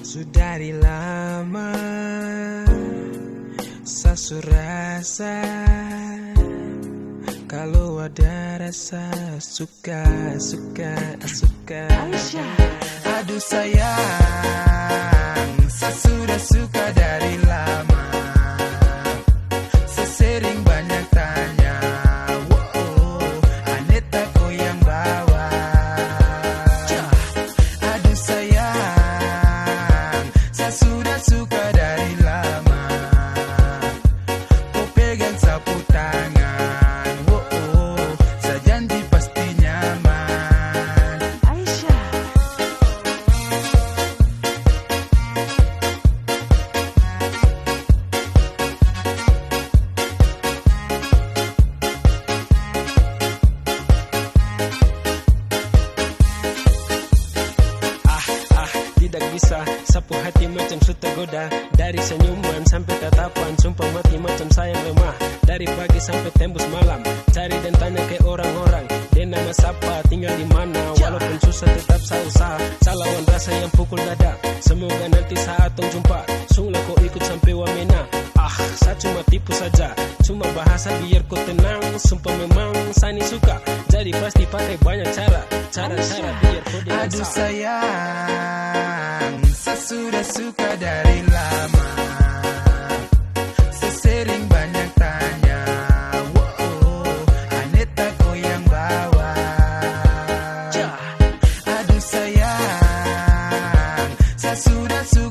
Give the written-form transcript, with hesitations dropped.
Sudah dari lama saya surasa kalau ada rasa suka. Aduh sayang, saya sudah suka dari lama. Saya sering banyak tanya, Aneta kau yang bawa. Aduh sayang, saya sudah suka dari lama. Kau pegang sapu tangan, saya janji pasti nyaman. Aisyah. Tidak bisa sapu hati macam su tergoda. Dari senyuman sampai tatapan, sumpah mati macam sayang lemah. Dari pagi sampai tembus malam, cari dan tanya ke orang-orang, dia nama siapa, tinggal di mana. Walaupun susah tetap saya usaha, salawan rasa yang pukul dada. Semoga nanti saat tong jumpa, sungguh kau ikut sampai wamena. Saya cuma tipu saja, cuma bahasa biar kau tenang. Sumpah memang Sani suka, jadi pasti pakai banyak cara biar kau dengar. Aduh sayang, saya sudah suka dari lama. Saya sering banyak tanya, Aneta kau yang bawa. Aduh sayang, saya sudah suka